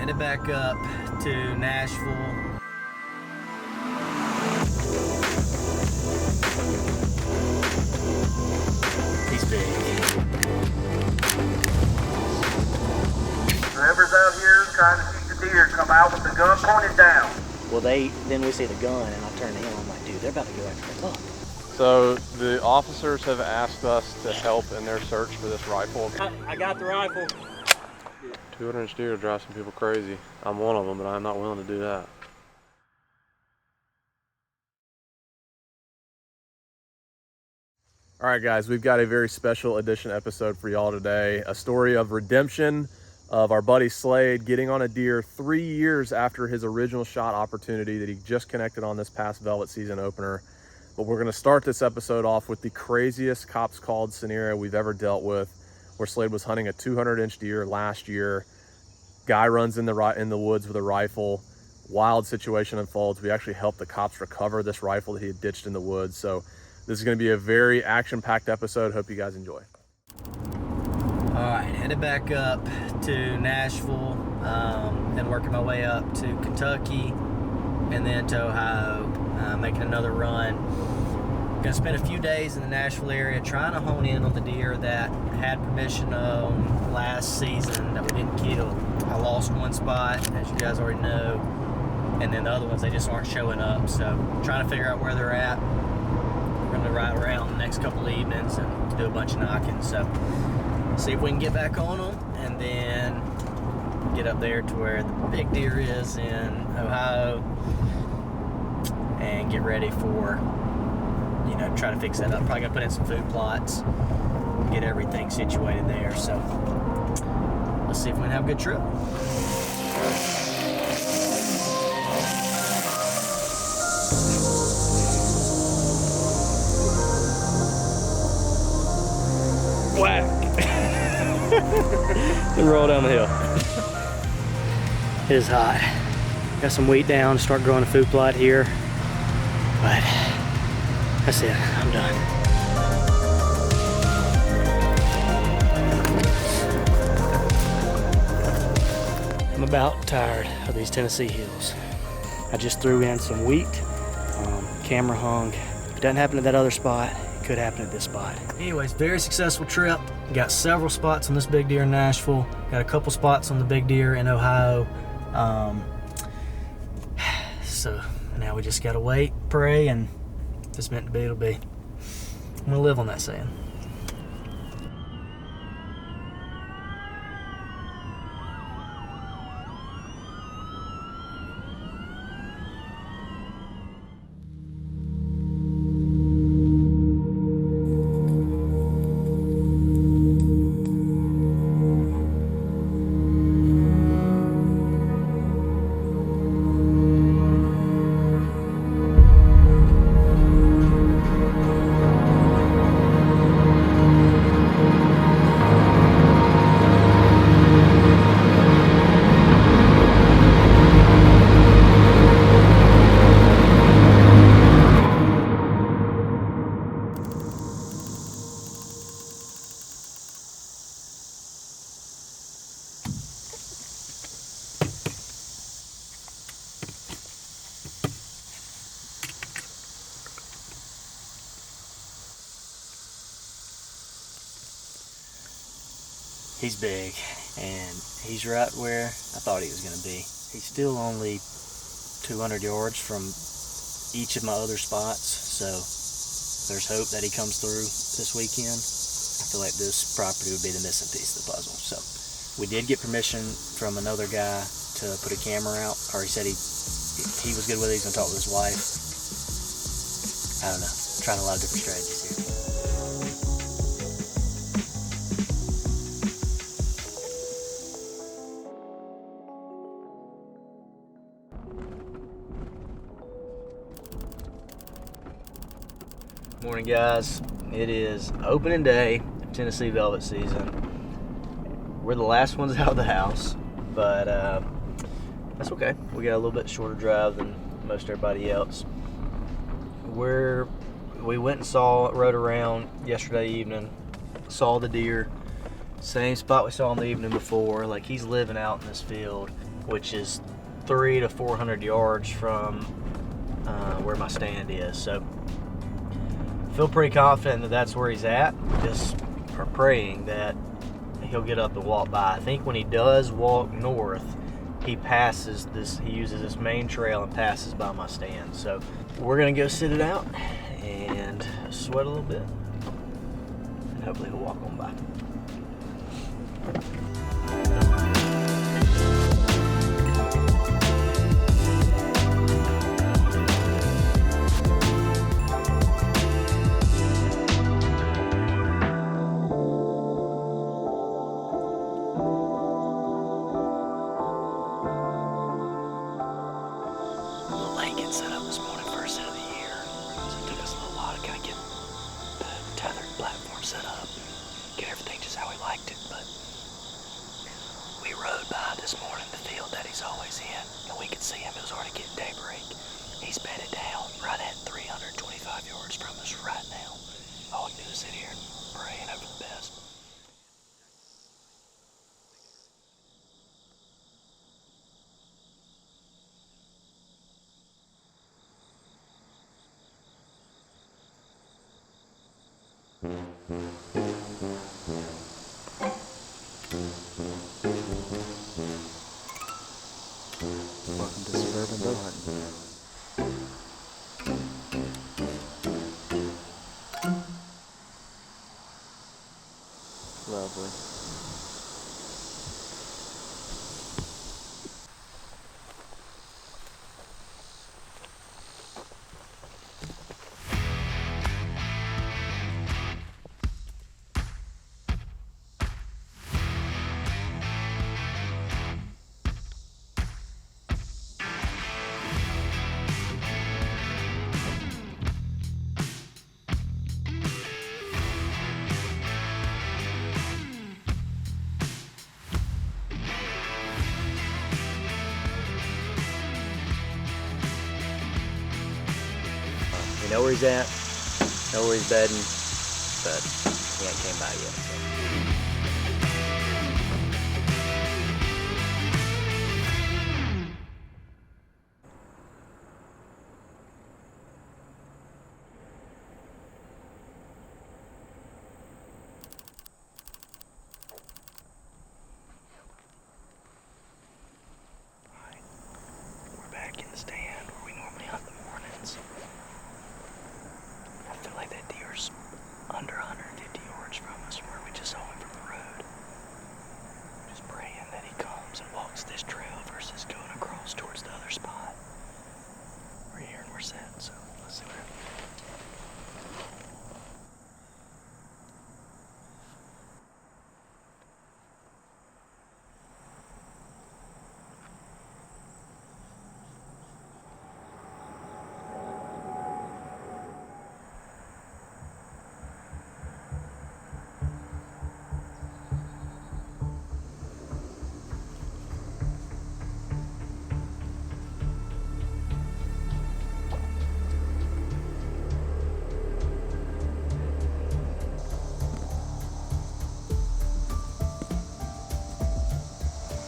headed back up to Nashville. He's big. Whoever's out here trying to shoot the deer, come out with the gun pointed down. Well, then we see the gun, and I turn to him. I'm like, dude, they're about to go after the buck. So the officers have asked us to help in their search for this rifle. I got the rifle. 200-inch deer drive some people crazy. I'm one of them, but I'm not willing to do that. All right, guys, we've got a very special edition episode for y'all today. A story of redemption of our buddy Slade getting on a deer 3 years after his original shot opportunity that he just connected on this past velvet season opener. But we're gonna start this episode off with the craziest cops called scenario we've ever dealt with, where Slade was hunting a 200-inch deer last year. Guy runs in the woods with a rifle. Wild situation unfolds. We actually helped the cops recover this rifle that he had ditched in the woods. So this is gonna be a very action-packed episode. Hope you guys enjoy. All right, headed back up to Nashville, and working my way up to Kentucky and then to Ohio, making another run. Gonna spend a few days in the Nashville area trying to hone in on the deer that had permission on last season that we didn't kill. I lost one spot, as you guys already know, and then the other ones, they just aren't showing up. So trying to figure out where they're at. We're gonna ride around the next couple of evenings and do a bunch of knocking. So see if we can get back on them and then get up there to where the big deer is in Ohio and get ready for, try to fix that up. Probably gonna put in some food plots, get everything situated there. So let's see if we can have a good trip. Whack! Then roll down the hill. It is hot. Got some wheat down, start growing a food plot here. But that's it, I'm done. I'm about tired of these Tennessee hills. I just threw in some wheat, camera hung. If it doesn't happen at that other spot, it could happen at this spot. Anyways, very successful trip. Got several spots on this big deer in Nashville. Got a couple spots on the big deer in Ohio. So now we just gotta wait, pray, and if it's meant to be, it'll be. I'm gonna live on that saying. He's big, and he's right where I thought he was going to be. He's still only 200 yards from each of my other spots, so there's hope that he comes through this weekend. I feel like this property would be the missing piece of the puzzle. So we did get permission from another guy to put a camera out, or he said he was good with it. He's going to talk with his wife. I don't know, trying a lot of different strategies here. Morning, guys. It is opening day of Tennessee velvet season. We're the last ones out of the house, but that's okay. We got a little bit shorter drive than most everybody else. We went and rode around yesterday evening, saw the deer, same spot we saw him the evening before. Like, he's living out in this field. which is 300 to 400 yards from where my stand is. So feel pretty confident that that's where he's at. Just praying that he'll get up and walk by. I think when he does walk north, he passes this, he uses this main trail and passes by my stand. So we're gonna go sit it out and sweat a little bit, and hopefully he'll walk on by. Set up this morning, first set of the year. So it took us a little while to kind of get the tethered platform set up, get everything just how we liked it. But we rode by this morning the field that he's always in, and we could see him. It was already getting daybreak. He's bedded down right at 325 yards from us right now. All we can do is sit here and pray and hope for the best. Welcome to suburban bow hunting. Lovely. We know where he's at, know where he's bedding, but he ain't came by yet. So. Alright, we're back in the stand where we normally hunt the mornings. I feel like that deer's under 150 yards from us where we just saw him from the road. Just praying that he comes and walks this trail versus going across towards the other spot. We're here and we're set, so let's see what happens.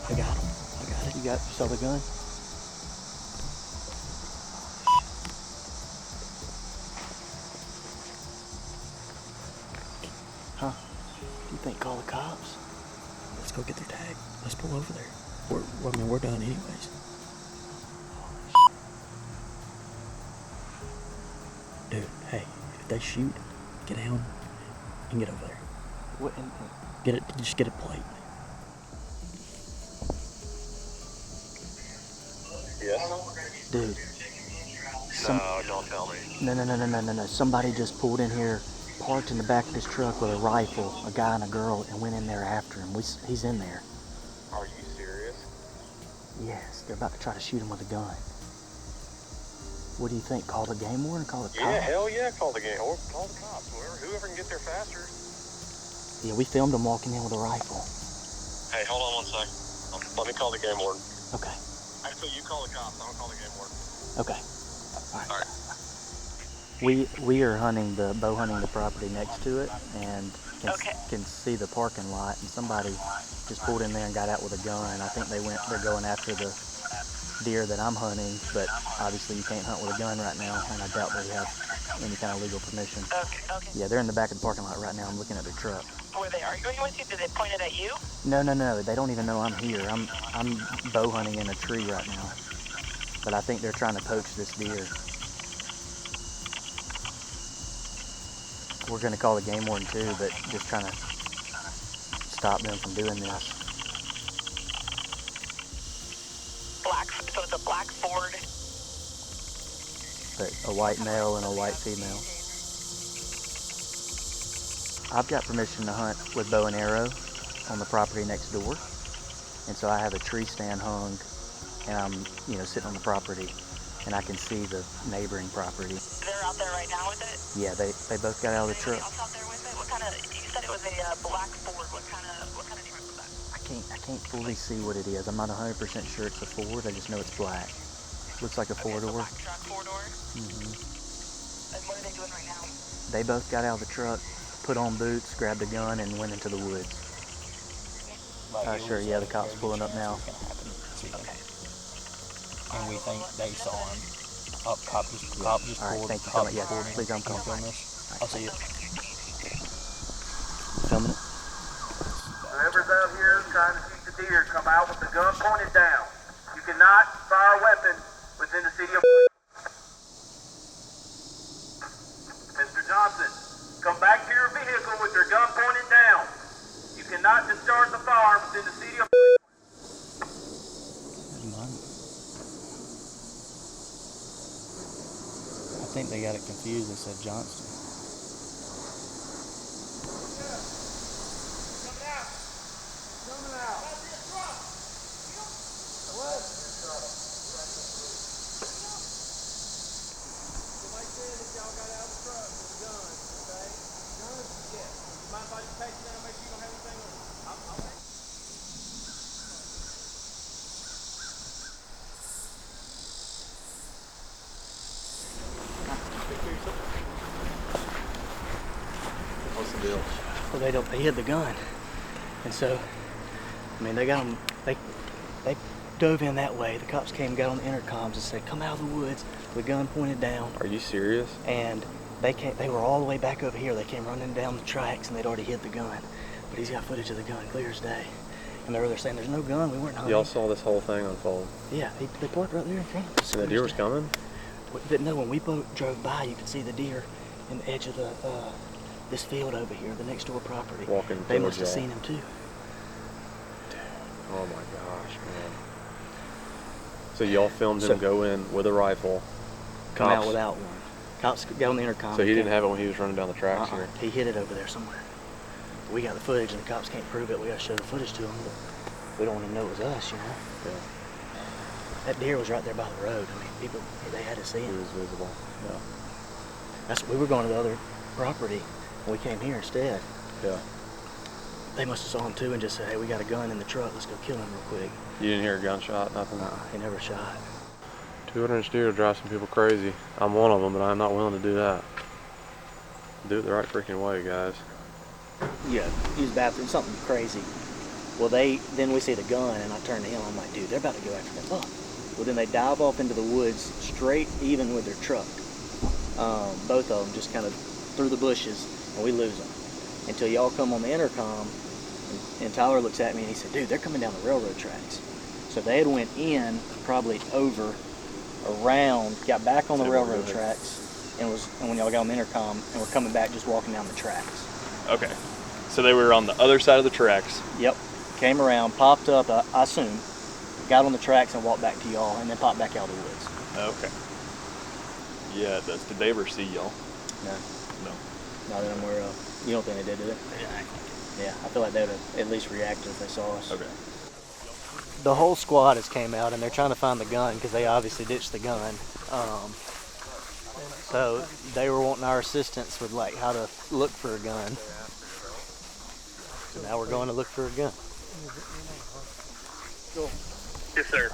I got him. I got it. You saw the gun? Huh? You think call the cops? Let's go get their tag. Let's pull over there. We're done anyways. Dude, hey, if they shoot, get down and get over there. What? Get it. Just get a plate. Yes. Dude. No, don't tell me. No. Somebody just pulled in here, parked in the back of this truck with a rifle, a guy and a girl, and went in there after him. He's in there. Are you serious? Yes, they're about to try to shoot him with a gun. What do you think? Call the game warden or call the cops? Yeah, hell yeah, call the game or call the cops. Whoever can get there faster. Yeah, we filmed him walking in with a rifle. Hey, hold on 1 sec. Let me call the game warden. Okay. Actually, you call the cops. I'm gonna call the game warden. Okay. All right. We are bow hunting the property next to it, and can see the parking lot. And somebody just pulled in there and got out with a gun. I think they're going after the deer that I'm hunting, but obviously you can't hunt with a gun right now, and I doubt they have any kind of legal permission. Okay. Yeah, they're in the back of the parking lot right now. I'm looking at their truck. Were they arguing with you? Did they point it at you? No. They don't even know I'm here. I'm bow hunting in a tree right now, but I think they're trying to poach this deer. We're going to call the game warden too, but just trying to stop them from doing this. So it's a black Ford. But a white male and a white female. I've got permission to hunt with bow and arrow on the property next door, and so I have a tree stand hung, and I'm sitting on the property, and I can see the neighboring property. They're out there right now with it? Yeah, they both got out of the truck. Else out there with it? What kind of? You said it was a black Ford. What kind of truck was that? I can't fully see what it is. I'm not 100% sure it's a Ford. I just know it's black. Looks like a four-door. Black truck, 4-door. And what are they doing right now? They both got out of the truck, put on boots, grabbed a gun, and went into the woods. Sure, yeah, the cop's pulling up now. And we think they saw him. Cop just All right, pulled. thank you Cop so much. Yeah, pulled please don't come. film this. I'll see you. Filming it. Whoever's out here trying to shoot the deer, come out with the gun pointed down. You cannot fire a weapon within the city of Mr. Johnson, come back to your vehicle with your gun pointed down. You cannot discharge the firearm within the city of I think they got it confused. They said Johnston. What's the deal? Well, they hid the gun, and so, they got them. They dove in that way. The cops came, got on the intercoms, and said, "Come out of the woods." The gun pointed down. Are you serious? And they were all the way back over here. They came running down the tracks, and they'd already hid the gun. But he's got footage of the gun clear as day. And they're saying, "There's no gun. We weren't hunting." Y'all saw this whole thing unfold. Yeah, they parked right there in front of us. And the deer was coming? No, when we drove by, you could see the deer in the edge of this field over here, the next door property. Walking They towards must have y'all. seen him too. Oh my gosh, man. So y'all filmed him go in with a rifle. Come out Cops- without one. Cops got on the intercom. So he didn't have it when he was running down the tracks Uh-uh. here? He hid it over there somewhere. We got the footage, and the cops can't prove it. We got to show the footage to them, but we don't want them to know it was us, Yeah. That deer was right there by the road. People, they had to see He him. was visible. Yeah. We were going to the other property, and we came here instead. Yeah. They must have saw him too and just said, "Hey, we got a gun in the truck. Let's go kill him real quick." You didn't hear a gunshot, nothing? He never shot. 200-inch deer drive some people crazy. I'm one of them, but I'm not willing to do that. Do it the right freaking way, guys. Yeah, use bathroom, something crazy. Well, then we see the gun, and I turn to him. I'm like, "Dude, they're about to go after that buck." Well, then they dive off into the woods, straight even with their truck. Both of them just kind of through the bushes, and we lose them until y'all come on the intercom. And Tyler looks at me and he said, "Dude, they're coming down the railroad tracks." So they had went in, probably over, around, got back on the railroad tracks, and when y'all got on the intercom, and we're coming back, just walking down the tracks. Okay. So they were on the other side of the tracks. Yep. Came around, popped up, I assume, got on the tracks and walked back to y'all, and then popped back out of the woods. Okay. Yeah, did they ever see y'all? No. No. Not that I'm aware of. You don't think they did it? Yeah, I feel like they would have at least reacted if they saw us. Okay. The whole squad has came out, and they're trying to find the gun because they obviously ditched the gun. So they were wanting our assistance with like how to look for a gun. So now we're going to look for a gun. Yes, sir.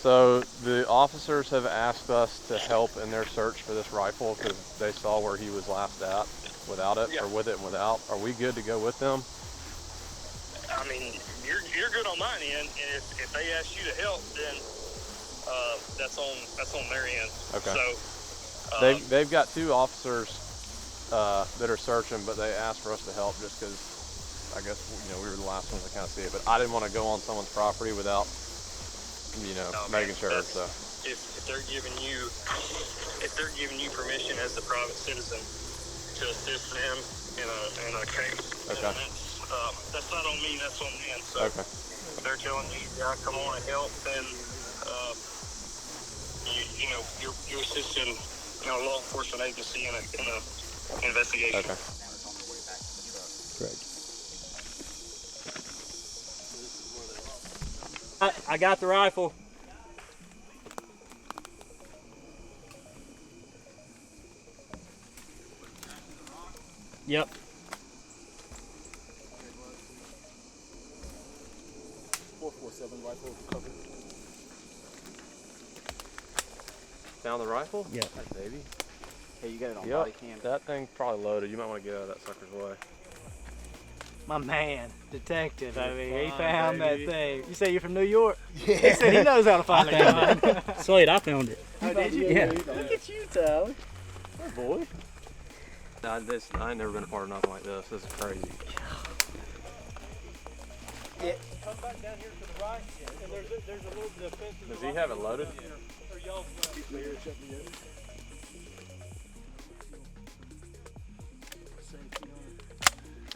So the officers have asked us to help in their search for this rifle because they saw where he was last at without it, or with it and without. Are we good to go with them? I mean, you're good on mine end, and if they ask you to help, then that's on their end. Okay. So they've got 2 officers that are searching, but they asked for us to help just because I guess we were the last ones to kind of see it. But I didn't want to go on someone's property without making sure. So if they're giving you permission as the private citizen to assist them in a case, okay. That's not on me, that's on them. So okay. if they're telling you, yeah, come on and help, then you're assisting a law enforcement agency in a investigation. Okay. Great. I got the rifle. Yep. Rifle cover. Found the rifle? Yeah. Nice, baby. Hey, you got it on Yep. body cam. That thing's probably loaded. You might want to get out of that sucker's way. My man, detective. I mean, he fine, found baby. that thing. You say you're from New York? Yeah. He said he knows how to find a gun. Slade, I found it. Oh, did you? Yeah. Look at you, Tyler. Oh boy. I ain't never been a part of nothing like this. This is crazy. Yeah. Come back down here to the right, and there's a little bit of fence. Does he have it loaded? Or y'all's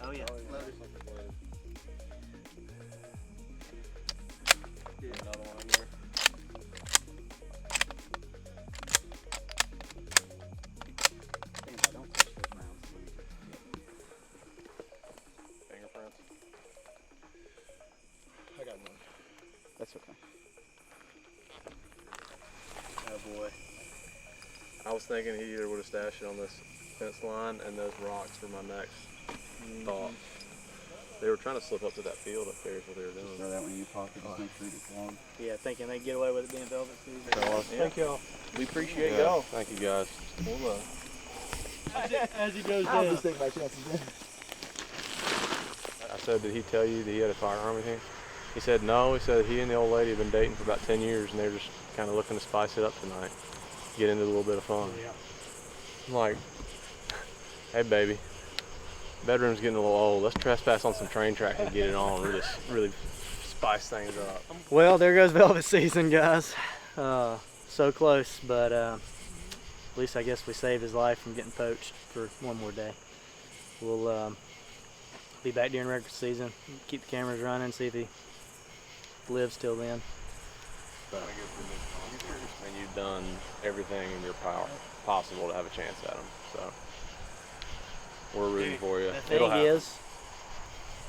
Oh yeah. Another one in there. Fingerprints. I got one. That's okay. Oh boy. I was thinking he either would have stashed it on this fence line, and those rocks were my next thought. They were trying to slip up to that field up there is what they were doing. Throw that one in your pocket. Just make sure it's long. Yeah, thinking they get away with it being velvet season. Thank y'all. We appreciate Yeah, y'all. thank you guys. We'll, As he goes I'll down. just take my chances then. I said, did he tell you that he had a firearm or anything? He said no. He said he and the old lady had been dating for about 10 years, and they were just kind of looking to spice it up tonight, get into a little bit of fun. Yeah. I'm like, hey baby, bedroom's getting a little old. Let's trespass on some train tracks and get it on. Really spice things up. Well, there goes velvet season, guys. So close, but at least I guess we saved his life from getting poached for one more day. We'll be back during record season. Keep the cameras running, see if he lives till then. And you've done everything in your power possible to have a chance at him. So we're rooting for you. The thing is,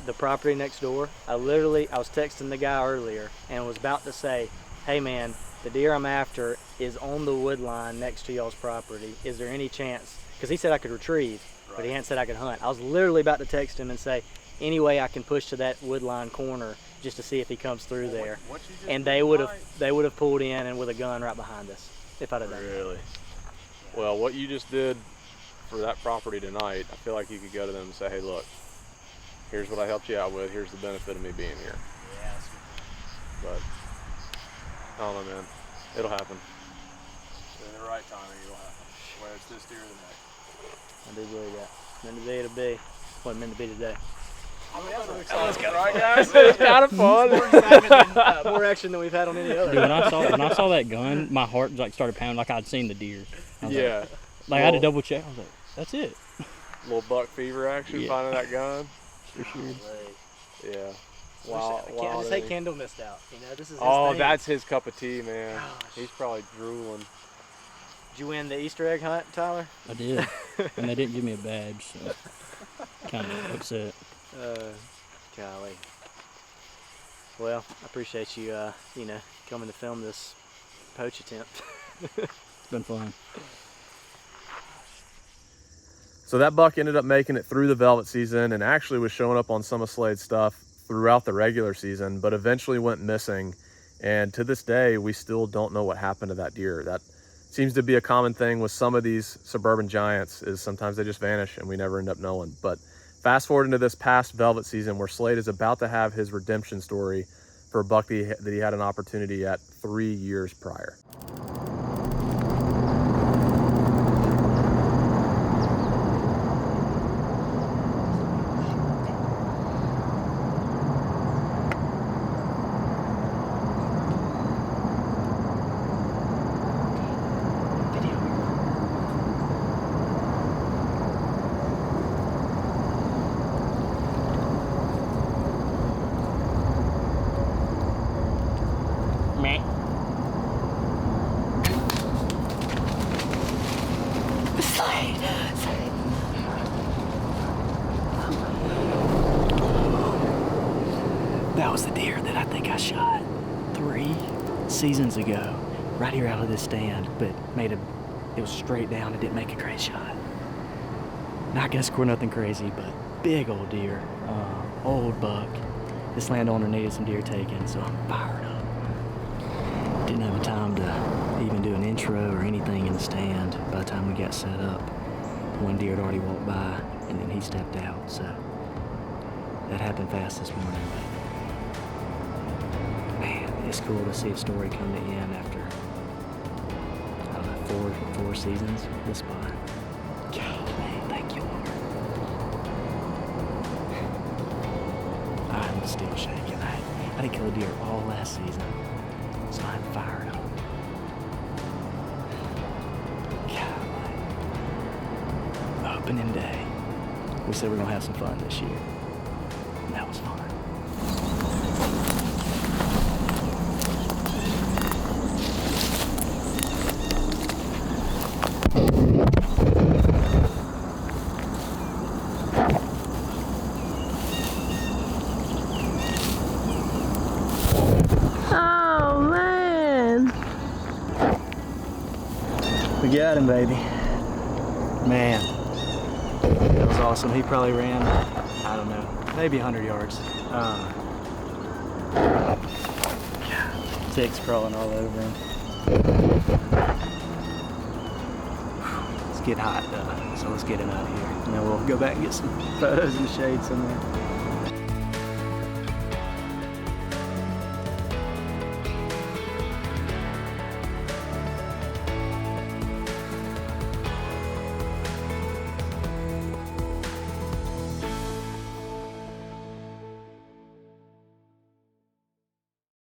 the property next door, I was texting the guy earlier and was about to say, hey man, the deer I'm after is on the wood line next to y'all's property. Is there any chance? Because he said I could retrieve, but he hadn't said I could hunt. I was literally about to text him and say, any way I can push to that wood line corner just to see if he comes through there. And they would have pulled in and with a gun right behind us if I'd have done that. Really? Well, what you just did for that property tonight, I feel like you could go to them and say, hey look, here's what I helped you out with, here's the benefit of me being here. Yeah. But I don't know, man. It'll happen. In the right timing, it'll happen. Whether it's this deer or the next. I do believe that. Meant to be, it'll be. What it meant to be today. Right, guys? It's kind of fun. More action than we've had on any other. Dude, when I saw that gun, my heart like started pounding like I'd seen the deer. I was Yeah. Like I had to double check. I was like, that's it. Little buck fever action, Yeah. finding that gun. For sure. Yeah. Wow. I just hate Kendall missed out. You know, this is his thing. That's his cup of tea, man. Gosh. He's probably drooling. Did you win the Easter egg hunt, Tyler? I did. And they didn't give me a badge, so kind of upset. Golly. Well, I appreciate you, coming to film this poach attempt. It's been fun. So that buck ended up making it through the velvet season and actually was showing up on some of Slade's stuff throughout the regular season, but eventually went missing And to this day, we still don't know what happened to that deer. That seems to be a common thing with some of these suburban giants, is sometimes they just vanish and we never end up knowing. But fast forward into this past velvet season where Slade is about to have his redemption story for a buck that he had an opportunity at 3 years prior. That was the deer that I think I shot 3 seasons ago, right here out of this stand, but it was straight down and didn't make a great shot. Not gonna score nothing crazy, but big old deer, old buck. This landowner needed some deer taken, so I'm fired up. Didn't have time to even do an intro or anything in the stand by the time we got set up. One deer had already walked by, and then he stepped out, so that happened fast this morning. Man, it's cool to see a story come to end after, I don't know, four seasons this spot. Golly, thank you, Lord. I'm still shaking. I didn't kill a deer all last season, so I'm fired up. Golly. Opening day. We said we're gonna have some fun this year. And that was fun. Oh man! We got him, baby. Man, that was awesome. He probably ran, I don't know, maybe 100 yards. Ticks crawling all over him. It's getting hot though, so let's get him out of here. And then we'll go back and get some photos in the shade somewhere.